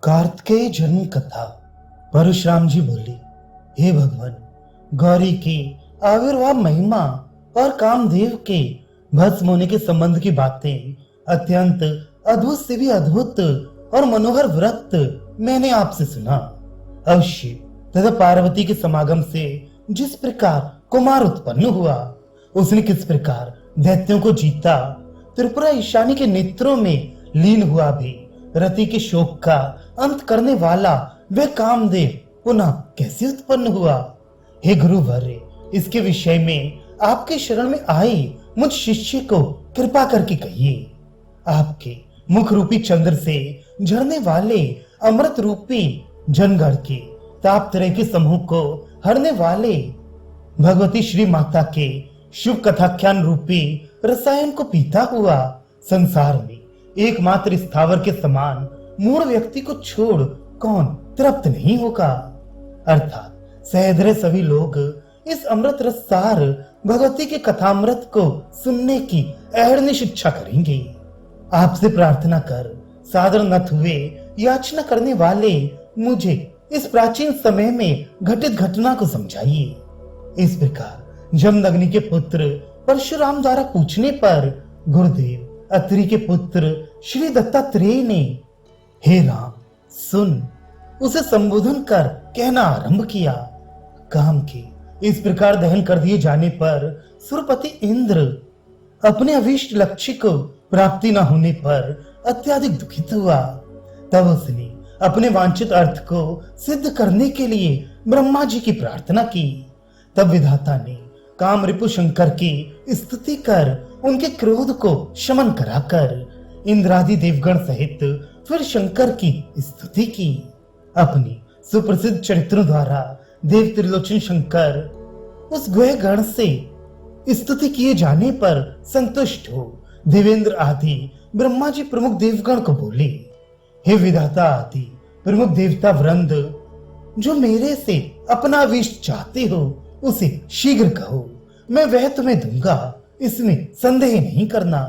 कार्तिकेय जन्म कथा। परशुराम जी बोले, हे भगवान, गौरी की आविर्भाव महिमा और कामदेव के भस्म होने के संबंध की बातें अत्यंत अद्भुत से भी अद्भुत और मनोहर व्रत मैंने आपसे सुना। अवश्य तथा पार्वती के समागम से जिस प्रकार कुमार उत्पन्न हुआ, उसने किस प्रकार दैत्यों को जीता, त्रिपुरा ईशानी के नेत्रों में लीन हुआ भी रति के शोक का अंत करने वाला वह कामदेव पुनः कैसे उत्पन्न हुआ। हे गुरुवर, इसके विषय में आपके शरण में आए मुझ शिष्य को कृपा करके कहिए। आपके मुख रूपी चंद्र से झरने वाले अमृत रूपी जनगढ़ के तापत्रय के समूह को हरने वाले भगवती श्री माता के शुभ कथाख्यान रूपी रसायन को पीता हुआ संसार में एकमात्र स्थावर के समान मूढ़ व्यक्ति को छोड़ कौन तृप्त नहीं होगा। अर्थात सहृदय सभी लोग इस अमृत रसार भगवती के कथामृत को सुनने की अहर्निश इच्छा करेंगे। आपसे प्रार्थना कर सादर नत हुए याचना करने वाले मुझे इस प्राचीन समय में घटित घटना को समझाइए। इस प्रकार जमदग्नि के पुत्र परशुराम द्वारा पूछने पर गुरुदेव अत्रि के पुत्र श्री दत्तात्रेय ने, हे राम सुन, उसे संबोधन कर कहना आरंभ किया। काम के इस प्रकार दहन कर दिए जाने पर सुरपति इंद्र अपने अभीष्ट लक्ष्य को प्राप्ति न होने पर अत्यधिक दुखित हुआ। तब उसने अपने वांछित अर्थ को सिद्ध करने के लिए ब्रह्मा जी की प्रार्थना की। तब विधाता ने काम रिपु शंकर की स्तुति कर उनके क्रोध को शमन कराकर इंद्रादि देवगण सहित फिर शंकर की स्तुति की। अपनी सुप्रसिद्ध चरित्रों द्वारा देव त्रिलोचन शंकर उस गुह गण से स्तुति किए जाने पर संतुष्ट हो देवेंद्र आदि ब्रह्मा जी प्रमुख देवगण को बोले, हे विधाता आदि प्रमुख देवता वृंद, जो मेरे से अपना अभीष्ट चाहते हो उसे शीघ्र कहो, मैं वह तुम्हें दूंगा, इसमें संदेह नहीं करना।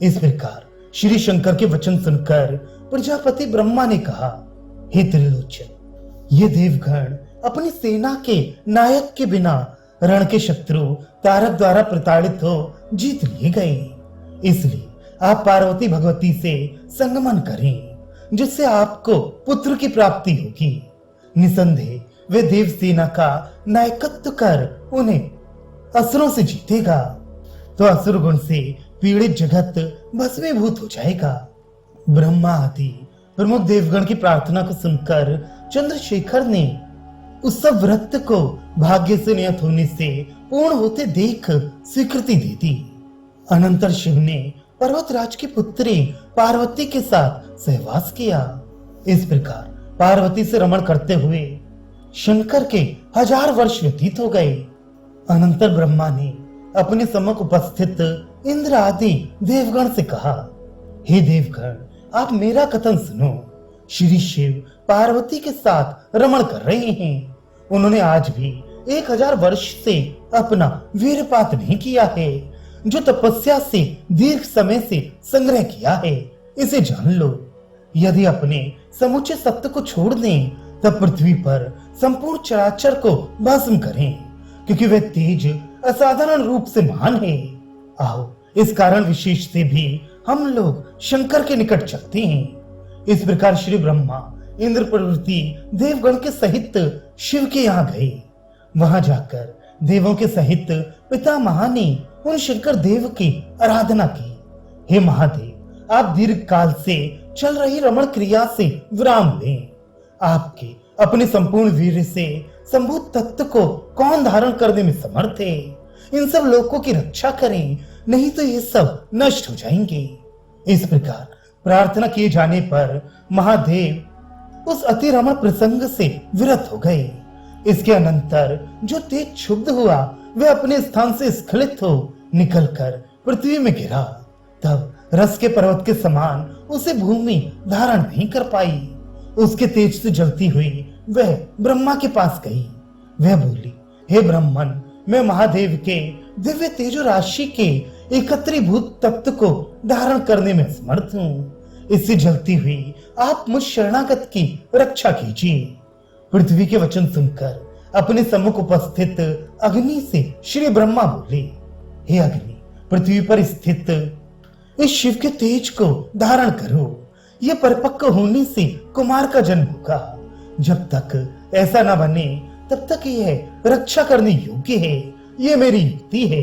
इस प्रकार श्री शंकर के वचन सुनकर प्रजापति ब्रह्मा ने कहा, हे त्रिलोचन, ये देवगण अपनी सेना के नायक के बिना रण के शत्रु तारक द्वारा प्रताड़ित हो जीत लिए गए। इसलिए आप पार्वती भगवती से संगमन करें, जिससे आपको पुत्र की प्राप्ति होगी। निसंदेह वे देव सेना का नायकत्व कर उन्हें असुरों से जीतेगा, तो असुर गुण से पीड़ित जगत भस्मीभूत हो जाएगा। ब्रह्मा आदि प्रमुख देवगण की प्रार्थना को सुनकर चंद्रशेखर ने उस सब व्रत को भाग्य से नियत होने से पूर्ण होते देख स्वीकृति दे दी। अनंतर शिव ने पर्वतराज की पुत्री पार्वती के साथ सहवास किया। इस प्रकार पार्वती से रमण करते हुए शंकर के 1000 वर्ष व्यतीत हो गए। अनंतर ब्रह्मा ने अपने सम्मुख उपस्थित इंद्र आदि देवगण से कहा, हे देवगण, आप मेरा कथन सुनो। श्री शिव पार्वती के साथ रमण कर रहे हैं। उन्होंने आज भी 1000 वर्ष से अपना वीरपात नहीं किया है। जो तपस्या से दीर्घ समय से संग्रह किया है, इसे जान लो। यदि अपने समुचे सत्य को छोड़ दें, तब पृथ्वी पर संपूर्ण चराचर को भस्म करें, क्योंकि वह तेज असाधारण रूप से महान है। आओ, इस कारण विशेष से भी हम लोग शंकर के निकट चलते हैं। इस प्रकार श्री ब्रह्मा इंद्र प्रभृति देवगण के सहित शिव के यहाँ गए। वहां जाकर देवों के सहित पितामह ने उन शंकर देव की आराधना की। हे महादेव, आप दीर्घ काल से चल रही रमण क्रिया से विराम लें। आपके अपने संपूर्ण वीर से संभूत तत्व को कौन धारण करने में समर्थ है? इन सब लोगों की रक्षा करें, नहीं तो ये सब नष्ट हो जाएंगे। इस प्रकार प्रार्थना किए जाने पर महादेव उस अति रमण प्रसंग से विरत हो गए। इसके अनंतर जो तेज क्षुब्ध हुआ, वह अपने स्थान से स्खलित हो निकलकर पृथ्वी में गिरा। तब रस के पर्वत के समान उसे भूमि धारण नहीं कर पाई। उसके तेज से जलती हुई वह ब्रह्मा के पास गई। वह बोली, हे ब्रह्मन, मैं महादेव के दिव्य तेजो राशि के एकत्रीभूत तत्व को धारण करने में समर्थ हूँ। इससे जलती हुई आप मुझ शरणागत की रक्षा कीजिए। पृथ्वी के वचन सुनकर अपने सम्मुख उपस्थित अग्नि से श्री ब्रह्मा बोले, हे अग्नि, पृथ्वी पर स्थित इस शिव के तेज को धारण करो। यह परिपक्व होने से कुमार का जन्म होगा। जब तक ऐसा न बने तब तक यह रक्षा करने योग्य है। यह मेरी युक्ति है।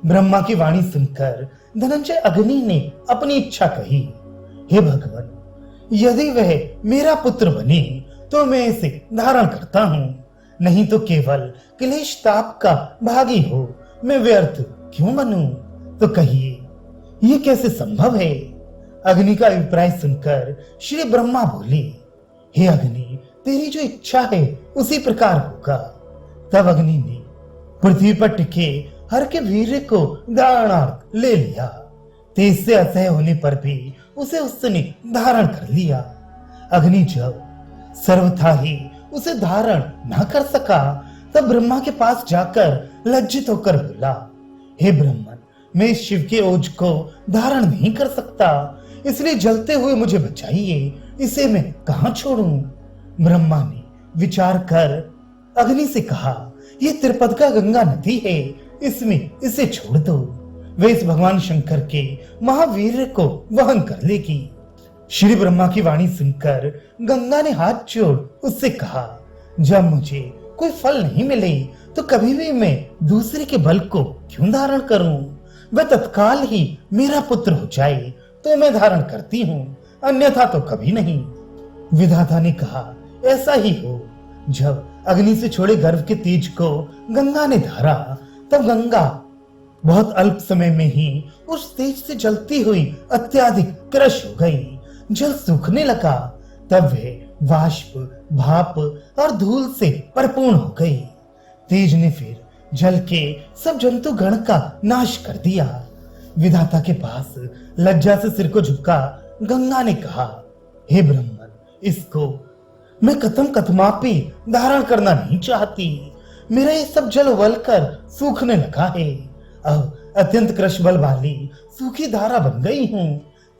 ब्रह्मा की वाणी सुनकर धनंजय अग्नि ने अपनी इच्छा कही, हे भगवान, यदि वह मेरा पुत्र बने तो मैं इसे धारण करता हूँ, नहीं तो केवल क्लेश ताप का भागी हो मैं व्यर्थ क्यों बनूं? तो कहिए ये कैसे संभव है? अग्नि का अभिप्राय सुनकर श्री ब्रह्मा बोले, हे अग्नि, तेरी जो इच्छा है उसी प्रकार होगा। तब अग्नि ने पृथ्वी पर टिके हर के वीर्य को धारणार्थ ले लिया। तेज से असह्य होने पर भी उसे उसने धारण कर लिया। अग्नि जब सर्वथा ही उसे धारण न कर सका तब ब्रह्मा के पास जाकर लज्जित होकर बोला, हे ब्रह्मन, मैं इस शिव के ओज को धारण नहीं कर सकता, इसलिए जलते हुए मुझे बचाइए। इसे मैं कहां छोड़ूं? ब्रह्मा ने विचार कर अग्नि से कहा, ये त्रिपदका गंगा नदी है, इसमें इसे छोड़ दो। वे इस भगवान शंकर के महावीर को वहन कर लेगी। श्री ब्रह्मा की वाणी सुनकर गंगा ने हाथ जोड़ उससे कहा, जब मुझे कोई फल नहीं मिले तो कभी भी मैं दूसरे के बल को क्यों धारण करूं? वह तत्काल ही मेरा पुत्र हो जाए तो मैं धारण करती हूँ, अन्यथा तो कभी नहीं। विधाता ने कहा, ऐसा ही हो। जब अग्नि से छोड़े गर्भ के तेज को गंगा ने धारा तब गंगा बहुत अल्प समय में ही उस तेज से जलती हुई अत्यधिक क्रश हो गई। जल सूखने लगा। तब वह वाष्प, भाप और धूल से परिपूर्ण हो गई। तेज ने फिर जल के सब जंतु गण का नाश कर दिया। विधाता के पास लज्जा से सिर को झुका गंगा ने कहा, हे ब्रह्मन, इसको मैं कथम कथमापि धारण करना नहीं चाहती। मेरा ये सब जल उबलकर सूखने लगा है। अब अत्यंत क्रश बल वाली सूखी धारा बन गई हूँ।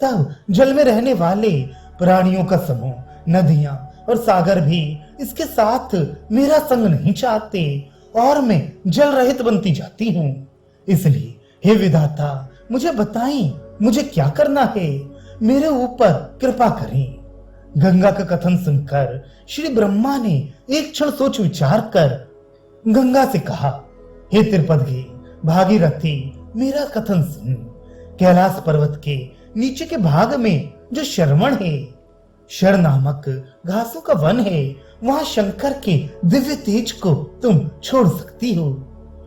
तब जल में रहने वाले प्राणियों का समूह, नदियां और सागर भी इसके साथ मेरा संग नहीं चाहते और मैं जल रहित बनती जाती हूँ। इसलिए हे विधाता, मुझे बताएं, मुझे क्या करना है? मेरे ऊपर कृपा करें। गंगा का कथन सुनकर श्री ब्रह्मा ने एक क्षण सोच विचार कर गंगा से कहा, हे त्रिपदगे भागीरथी, मेरा कथन सुन। कैलाश पर्वत के नीचे के भाग में जो शरवण है, शर नामक घासों का वन है, वहां शंकर के दिव्य तेज को तुम छोड़ सकती हो।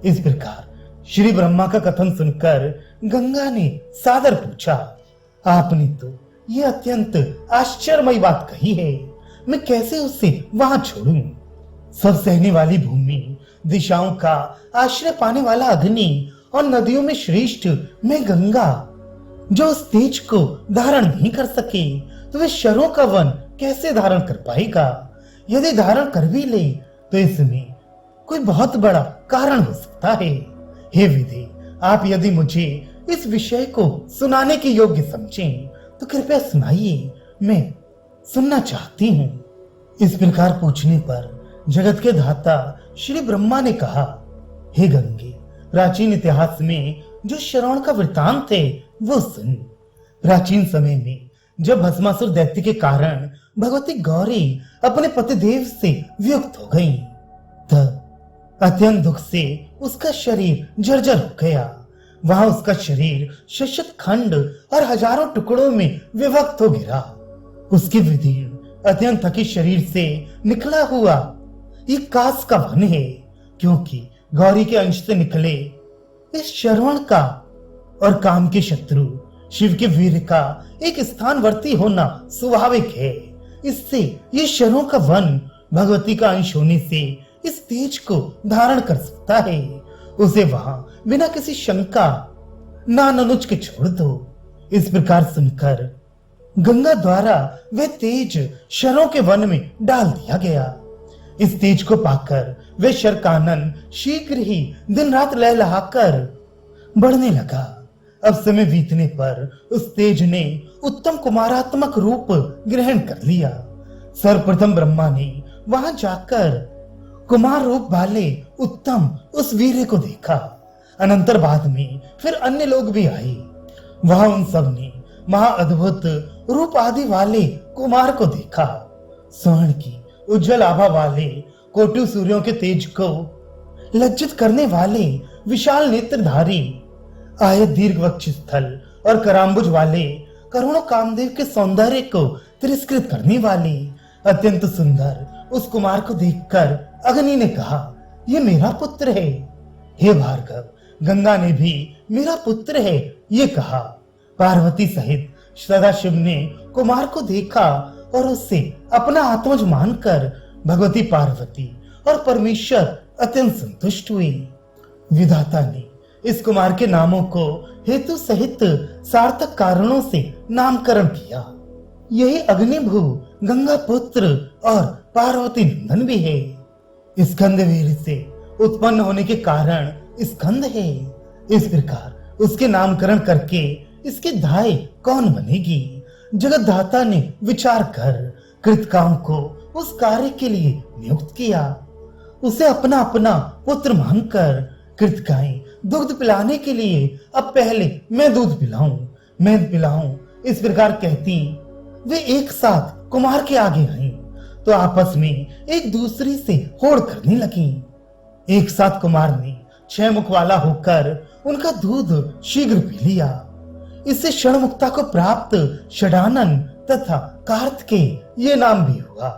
इस प्रकार श्री ब्रह्मा का कथन सुनकर गंगा ने सादर पूछा, आपने तो ये अत्यंत आश्चर्यमयी बात कही है, मैं कैसे उसे वहां छोड़ूं? सब सहने वाली भूमि, दिशाओं का आश्रय पाने वाला अग्नि और नदियों में श्रेष्ठ मैं गंगा, जो उस तेज को धारण नहीं कर सके तो वे शरों का वन कैसे धारण कर पाएगा? यदि धारण कर भी ले तो इसमें कोई बहुत बड़ा कारण हो सकता है। हे विधि, आप यदि मुझे इस विषय को सुनाने के योग्य समझें तो कृपया सुनाइए, मैं सुनना चाहती हूँ। इस प्रकार पूछने पर जगत के धाता श्री ब्रह्मा ने कहा, हे गंगे, प्राचीन इतिहास में जो श्रवण का वृतांत है वो सुन। प्राचीन समय में जब भस्मासुर दैत्य के कारण भगवती गौरी अपने पतिदेव से वियुक्त हो गईं, तब अत्यंत दुख से उसका शरीर जर्जर हो गया। वहां उसका शरीर शशत खंड और हजारों टुकड़ों में विभक्त हो गिरा। उसके विदीर्ण अत्यंत थकी शरीर से निकला हुआ एक कास का वन है, क्योंकि गौरी के अंश से निकले इस श्रवण का और काम के शत्रु शिव के वीर का एक स्थानवर्ती होना स्वाभाविक है। इससे ये शरों का वन भगवती का अंश होने से इस तेज को धारण कर सकता है। उसे वहां बिना किसी शंका नानुच के छोड़ दो। इस प्रकार सुनकर गंगा द्वारा वह तेज शरों के वन में डाल दिया गया। इस तेज को पाकर वह शर कानन शीघ्र ही दिन रात लहलहाकर बढ़ने लगा। अब समय बीतने पर उस तेज ने उत्तम कुमारात्मक रूप ग्रहण कर लिया। सर्वप्रथम ब्रह्मा ने वहां जाकर कुमार रूप वाले उत्तम उस वीर को देखा। अनंतर बाद में फिर अन्य लोग भी आए। वहां उन सब ने महाअद्भुत रूप आदि वाले कुमार को देखा। स्वर्ण की उज्जवल आभा वाले कोटि सूर्यों के तेज को लज्जित करने वाले विशाल नेत्रधारी, आयत दीर्घ वक्ष स्थल और कराम्बुज वाले, करोड़ों कामदेव के सौंदर्य को तिरस्कृत करने वाले अत्यंत सुंदर उस कुमार को देखकर अग्नि ने कहा, यह मेरा पुत्र है। हे भार्गव, गंगा ने भी मेरा पुत्र है ये कहा। पार्वती सहित सदाशिव ने कुमार को देखा और उससे अपना आत्मज मानकर भगवती पार्वती और परमेश्वर अत्यंत संतुष्ट हुए। विधाता ने इस कुमार के नामों को हेतु सहित सार्थक कारणों से नामकरण किया। यही अग्निभू, गंगा पुत्र और पार्वती नंदन भी है। स्कंदवीर से उत्पन्न होने के कारण स्कंद है। इस प्रकार उसके नामकरण करके इसकी दाई कौन बनेगी? जगतधाता ने विचार कर कृतकाम को उस कार्य के लिए नियुक्त किया। उसे अपना अपना पुत्र मानकर कृतकाएं दुग्ध पिलाने के लिए अब पहले मैं दूध पिलाऊं इस प्रकार कहती वे एक साथ कुमार के आगे आई तो आपस में एक दूसरे से होड़ करने लगी। एक साथ कुमार ने 6 मुख वाला होकर उनका दूध शीघ्र पी लिया। इससे क्षणमुक्ता को प्राप्त षडानन तथा कार्तिकेय ये नाम भी हुआ।